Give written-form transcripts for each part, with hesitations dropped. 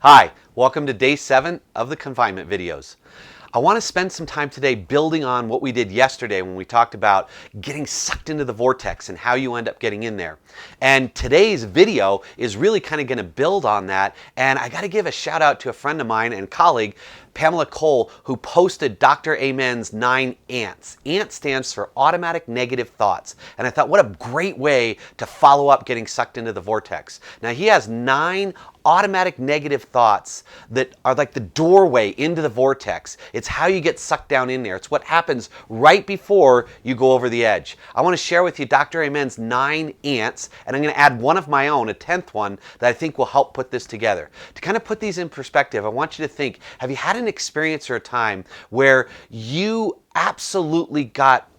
Hi, welcome to day 7 of the confinement videos. I want to spend some time today building on what we did yesterday when we talked about getting sucked into the vortex and how you end up getting in there. And today's video is really kind of going to build on that. And I got to give a shout out to a friend of mine and colleague, Pamela Cole, who posted Dr. Amen's 9 ants. ANT stands for automatic negative thoughts. And I thought, what a great way to follow up getting sucked into the vortex. Now, he has 9 automatic negative thoughts that are like the doorway into the vortex. It's how you get sucked down in there. It's what happens right before you go over the edge. I want to share with you Dr. Amen's 9 ants, and I'm going to add one of my own, a 10th one, that I think will help put this together. To kind of put these in perspective, I want you to think, have you had an experience or a time where you absolutely got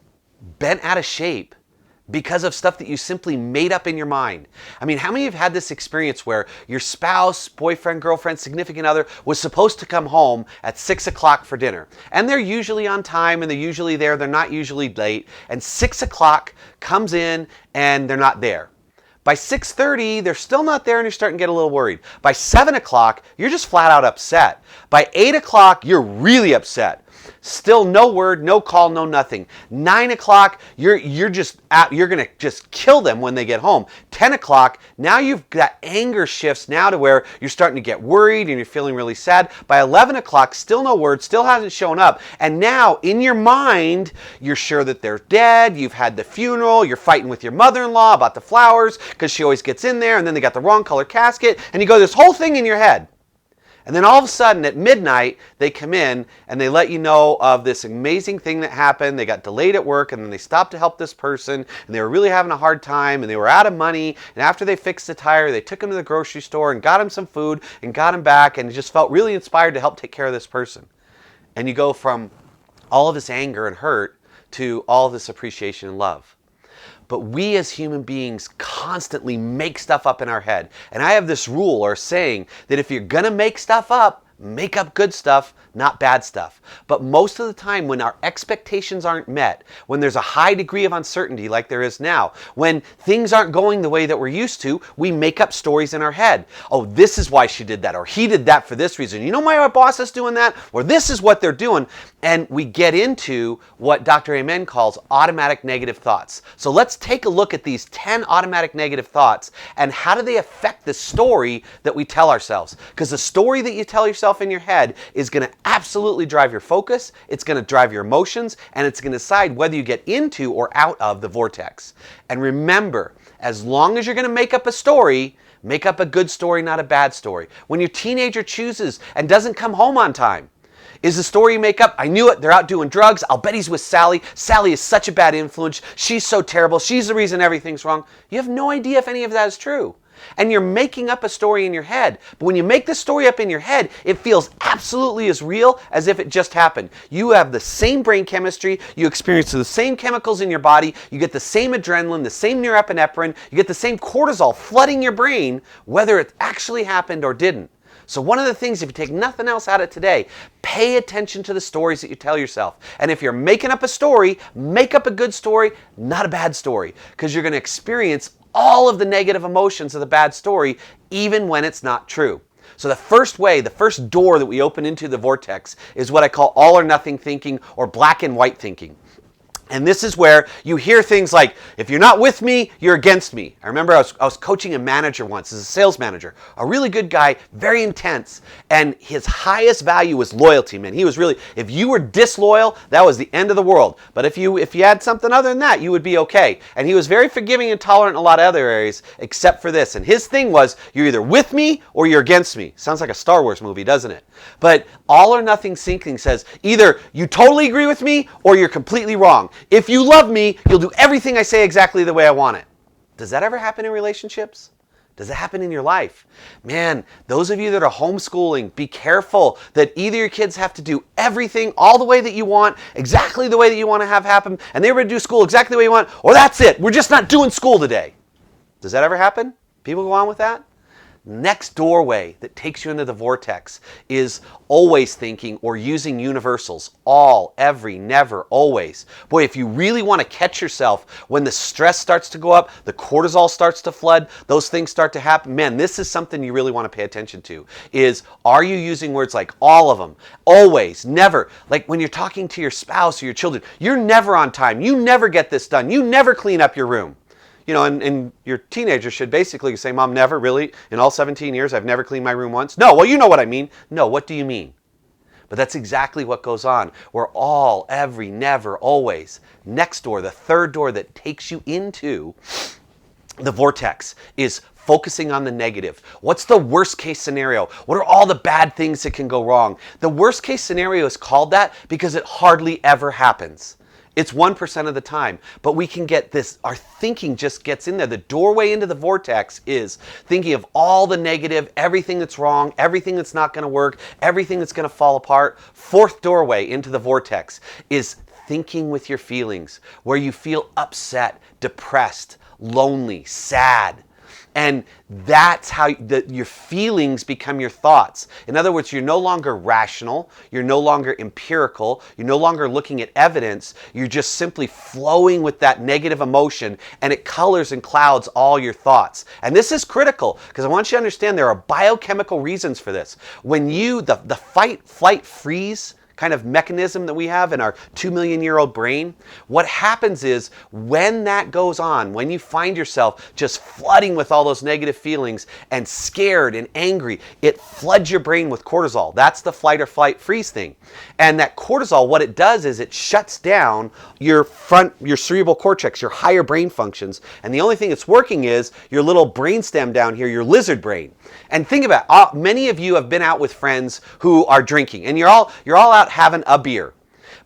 bent out of shape because of stuff that you simply made up in your mind? I mean, how many have had this experience where your spouse, boyfriend, girlfriend, significant other was supposed to come home at 6 o'clock for dinner? And they're usually on time and they're usually there, they're not usually late. And 6 o'clock comes in and they're not there. By 6:30, they're still not there and you're starting to get a little worried. By 7 o'clock, you're just flat out upset. By 8 o'clock, you're really upset. Still no word, no call, no nothing. 9 o'clock, you're gonna just kill them when they get home. 10 o'clock, now you've got anger shifts now to where you're starting to get worried and you're feeling really sad. By 11 o'clock, still no word, still hasn't shown up. And now in your mind, you're sure that they're dead. You've had the funeral. You're fighting with your mother-in-law about the flowers because she always gets in there, and then they got the wrong color casket, and you go this whole thing in your head. And then all of a sudden at midnight, they come in and they let you know of this amazing thing that happened. They got delayed at work and then they stopped to help this person and they were really having a hard time and they were out of money. And after they fixed the tire, they took him to the grocery store and got him some food and got him back and just felt really inspired to help take care of this person. And you go from all of this anger and hurt to all of this appreciation and love. But we as human beings constantly make stuff up in our head. And I have this rule or saying that if you're going to make stuff up, make up good stuff, not bad stuff. But most of the time when our expectations aren't met, when there's a high degree of uncertainty like there is now, when things aren't going the way that we're used to, we make up stories in our head. Oh, this is why she did that, or he did that for this reason. You know why our boss is doing that? Or this is what they're doing. And we get into what Dr. Amen calls automatic negative thoughts. So let's take a look at these 10 automatic negative thoughts and how do they affect the story that we tell ourselves. Because the story that you tell yourself in your head is going to absolutely drive your focus, it's going to drive your emotions, and it's going to decide whether you get into or out of the vortex. And remember, as long as you're going to make up a story, make up a good story, not a bad story. When your teenager chooses and doesn't come home on time, is the story you make up, I knew it, they're out doing drugs, I'll bet he's with Sally. Sally is such a bad influence, she's so terrible, she's the reason everything's wrong. You have no idea if any of that is true. And you're making up a story in your head. But when you make the story up in your head, it feels absolutely as real as if it just happened. You have the same brain chemistry, you experience the same chemicals in your body, you get the same adrenaline, the same norepinephrine, you get the same cortisol flooding your brain, whether it actually happened or didn't. So one of the things, if you take nothing else out of today, pay attention to the stories that you tell yourself. And if you're making up a story, make up a good story, not a bad story, because you're going to experience all of the negative emotions of the bad story, even when it's not true. So the first way, the first door that we open into the vortex is what I call all or nothing thinking or black and white thinking. And this is where you hear things like, if you're not with me, you're against me. I remember I was coaching a manager once as a sales manager, a really good guy, very intense, and his highest value was loyalty, man. He was really, if you were disloyal, that was the end of the world. But if you had something other than that, you would be okay. And he was very forgiving and tolerant in a lot of other areas, except for this. And his thing was, you're either with me or you're against me. Sounds like a Star Wars movie, doesn't it? But all or nothing thinking says, either you totally agree with me or you're completely wrong. If you love me, you'll do everything I say exactly the way I want it. Does that ever happen in relationships? Does it happen in your life? Man, those of you that are homeschooling, be careful that either your kids have to do everything all the way that you want, exactly the way that you want to have happen, and they were to do school exactly the way you want, or that's it, we're just not doing school today. Does that ever happen? People go on with that? Next doorway that takes you into the vortex is always thinking or using universals. All, every, never, always. Boy, if you really want to catch yourself when the stress starts to go up, the cortisol starts to flood, those things start to happen, man, this is something you really want to pay attention to. Are you using words like all of them, always, never? Like when you're talking to your spouse or your children, you're never on time. You never get this done. You never clean up your room. And your teenager should basically say, Mom, never, really? In all 17 years, I've never cleaned my room once? No, well, you know what I mean. No, what do you mean? But that's exactly what goes on. We're all, every, never, always. Next door, the third door that takes you into the vortex is focusing on the negative. What's the worst case scenario? What are all the bad things that can go wrong? The worst case scenario is called that because it hardly ever happens. It's 1% of the time, but we can get this, our thinking just gets in there. The doorway into the vortex is thinking of all the negative, everything that's wrong, everything that's not going to work, everything that's going to fall apart. Fourth doorway into the vortex is thinking with your feelings, where you feel upset, depressed, lonely, sad. And that's how your feelings become your thoughts. In other words, you're no longer rational, you're no longer empirical, you're no longer looking at evidence, you're just simply flowing with that negative emotion, and it colors and clouds all your thoughts. And this is critical, because I want you to understand there are biochemical reasons for this. When the fight, flight, freeze kind of mechanism that we have in our 2 million-year-old brain, what happens is when that goes on, when you find yourself just flooding with all those negative feelings and scared and angry, it floods your brain with cortisol. That's the flight or flight freeze thing. And that cortisol, what it does is it shuts down your cerebral cortex, your higher brain functions. And the only thing that's working is your little brainstem down here, your lizard brain. And think about it, many of you have been out with friends who are drinking, and you're all out having a beer.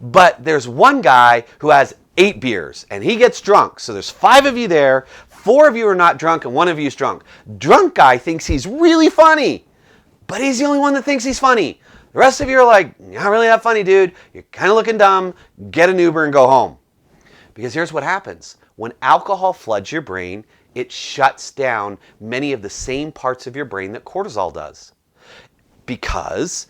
But there's one guy who has 8 beers, and he gets drunk. So there's 5 of you there, 4 of you are not drunk, and 1 of you is drunk. Drunk guy thinks he's really funny, but he's the only one that thinks he's funny. The rest of you are like, not really that funny, dude. You're kind of looking dumb. Get an Uber and go home. Because here's what happens. When alcohol floods your brain, it shuts down many of the same parts of your brain that cortisol does. Because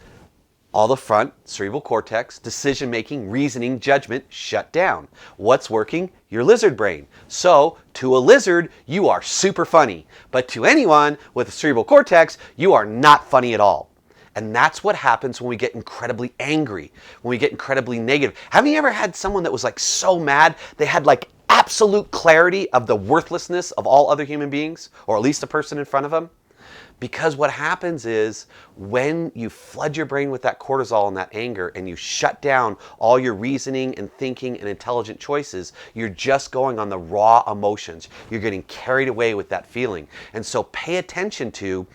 all the front, cerebral cortex, decision-making, reasoning, judgment, shut down. What's working? Your lizard brain. So, to a lizard, you are super funny. But to anyone with a cerebral cortex, you are not funny at all. And that's what happens when we get incredibly angry, when we get incredibly negative. Have you ever had someone that was like so mad, they had like absolute clarity of the worthlessness of all other human beings, or at least the person in front of them? Because what happens is when you flood your brain with that cortisol and that anger and you shut down all your reasoning and thinking and intelligent choices, you're just going on the raw emotions. You're getting carried away with that feeling. And so pay attention to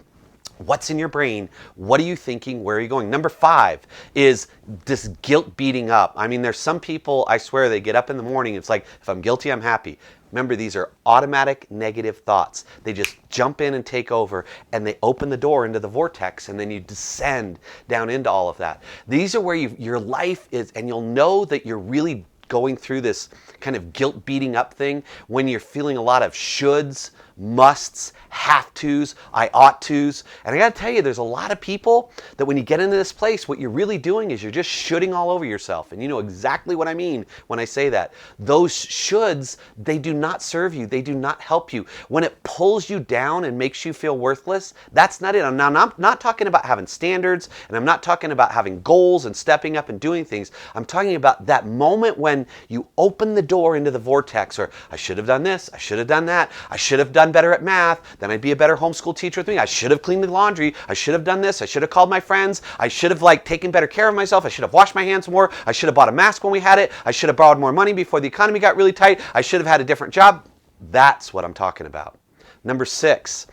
what's in your brain, what are you thinking, where are you going? Number 5 is this guilt beating up. I mean, there's some people, I swear, they get up in the morning, it's like, if I'm guilty, I'm happy. Remember, these are automatic negative thoughts. They just jump in and take over, and they open the door into the vortex, and then you descend down into all of that. These are where your life is, and you'll know that you're really going through this kind of guilt beating up thing when you're feeling a lot of shoulds, musts, have tos, I ought tos. And I got to tell you, there's a lot of people that when you get into this place, what you're really doing is you're just shoulding all over yourself. And you know exactly what I mean when I say that. Those shoulds, they do not serve you. They do not help you. When it pulls you down and makes you feel worthless, that's not it. I'm not talking about having standards, and I'm not talking about having goals and stepping up and doing things. I'm talking about that moment when you open the door into the vortex, or I should have done this, I should have done that, I should have done better at math, then I'd be a better homeschool teacher with me, I should have cleaned the laundry, I should have done this, I should have called my friends, I should have taken better care of myself, I should have washed my hands more, I should have bought a mask when we had it, I should have borrowed more money before the economy got really tight, I should have had a different job. That's what I'm talking about. Number 6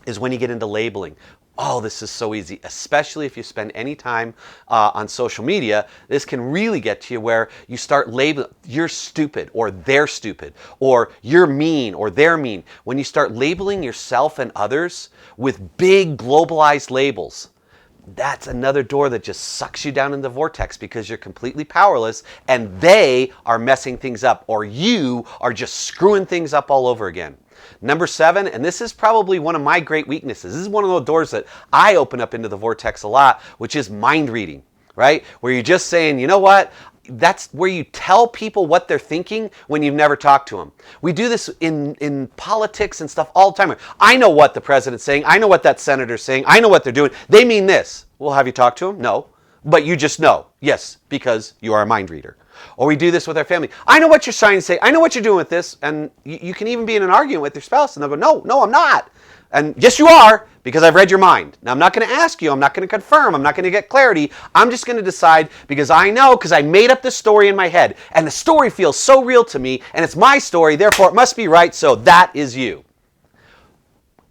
is when you get into labeling. Oh, this is so easy, especially if you spend any time on social media. This can really get to you where you start labeling, you're stupid, or they're stupid, or you're mean, or they're mean. When you start labeling yourself and others with big globalized labels, that's another door that just sucks you down in the vortex because you're completely powerless and they are messing things up, or you are just screwing things up all over again. Number 7, and this is probably one of my great weaknesses. This is one of those doors that I open up into the vortex a lot, which is mind reading, right? Where you're just saying, you know what? That's where you tell people what they're thinking when you've never talked to them. We do this in politics and stuff all the time. I know what the president's saying. I know what that senator's saying. I know what they're doing. They mean this. Well, have you talked to them? No. But you just know. Yes, because you are a mind reader. Or we do this with our family. I know what you're trying to say. I know what you're doing with this. And you can even be in an argument with your spouse and they'll go, no, I'm not. And yes, you are, because I've read your mind. Now, I'm not going to ask you. I'm not going to confirm. I'm not going to get clarity. I'm just going to decide because I know, because I made up this story in my head. And the story feels so real to me. And it's my story. Therefore, it must be right. So that is you.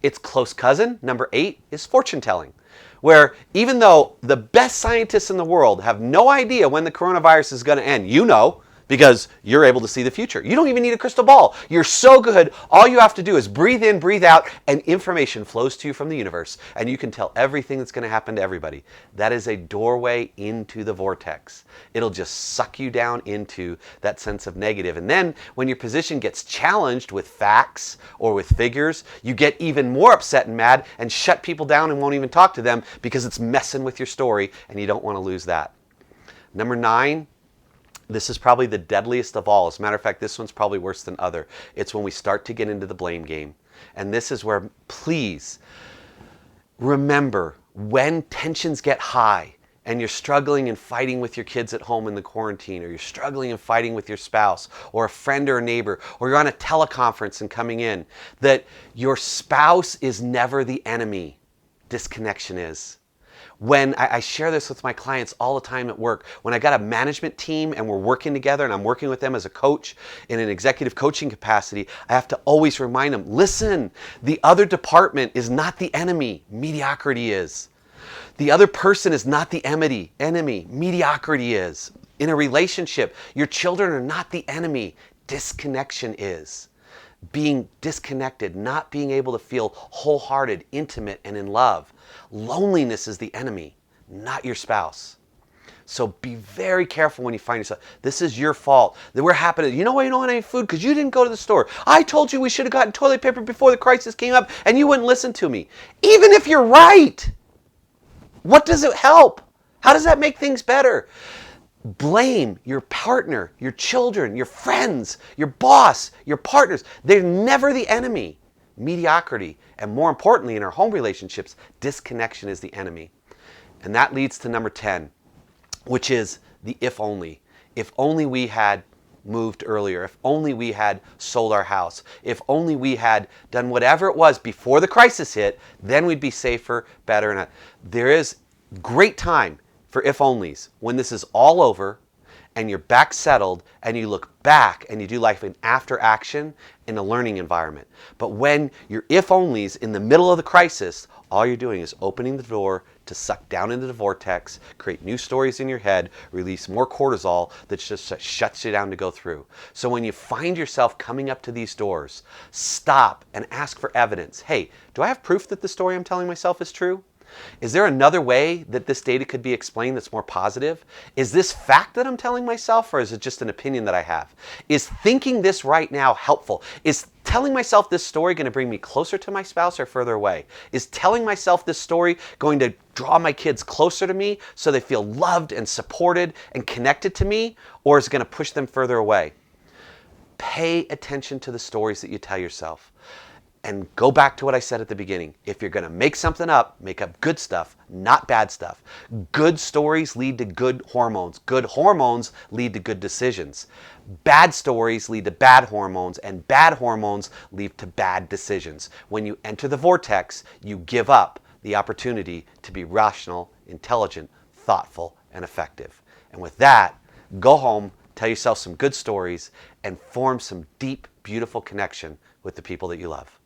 Its close cousin, number 8, is fortune telling. Where even though the best scientists in the world have no idea when the coronavirus is going to end, you know, because you're able to see the future. You don't even need a crystal ball. You're so good. All you have to do is breathe in, breathe out, and information flows to you from the universe, and you can tell everything that's going to happen to everybody. That is a doorway into the vortex. It'll just suck you down into that sense of negative. And then when your position gets challenged with facts or with figures, you get even more upset and mad and shut people down and won't even talk to them because it's messing with your story, and you don't want to lose that. Number 9, this is probably the deadliest of all. As a matter of fact, this one's probably worse than other. It's when we start to get into the blame game. And this is where, please, remember, when tensions get high and you're struggling and fighting with your kids at home in the quarantine, or you're struggling and fighting with your spouse, or a friend or a neighbor, or you're on a teleconference and coming in, that your spouse is never the enemy. Disconnection is. When I share this with my clients all the time at work, when I got a management team and we're working together and I'm working with them as a coach in an executive coaching capacity, I have to always remind them, listen, the other department is not the enemy, mediocrity is. The other person is not the enemy, mediocrity is. In a relationship, your children are not the enemy, disconnection is. Being disconnected, not being able to feel wholehearted, intimate, and in love. Loneliness is the enemy, not your spouse. So be very careful when you find yourself, this is your fault. That we're happening. You know why you don't want any food? Because you didn't go to the store. I told you we should have gotten toilet paper before the crisis came up and you wouldn't listen to me. Even if you're right, what does it help? How does that make things better? Blame your partner, your children, your friends, your boss, your partners. They're never the enemy. Mediocrity, and more importantly in our home relationships, disconnection is the enemy. And that leads to number 10, which is the if only. If only we had moved earlier, if only we had sold our house, if only we had done whatever it was before the crisis hit, then we'd be safer, better. And there is great time for if onlys when this is all over and you're back settled and you look back and you do life in after action in a learning environment. But when your if onlys in the middle of the crisis, all you're doing is opening the door to suck down into the vortex, create new stories in your head, release more cortisol that just shuts you down to go through. So when you find yourself coming up to these doors, stop and ask for evidence. Hey, do I have proof that the story I'm telling myself is true? Is there another way that this data could be explained that's more positive? Is this fact that I'm telling myself, or is it just an opinion that I have? Is thinking this right now helpful? Is telling myself this story going to bring me closer to my spouse or further away? Is telling myself this story going to draw my kids closer to me so they feel loved and supported and connected to me, or is it going to push them further away? Pay attention to the stories that you tell yourself. And go back to what I said at the beginning. If you're going to make something up, make up good stuff, not bad stuff. Good stories lead to good hormones. Good hormones lead to good decisions. Bad stories lead to bad hormones, and bad hormones lead to bad decisions. When you enter the vortex, you give up the opportunity to be rational, intelligent, thoughtful, and effective. And with that, go home, tell yourself some good stories, and form some deep, beautiful connection with the people that you love.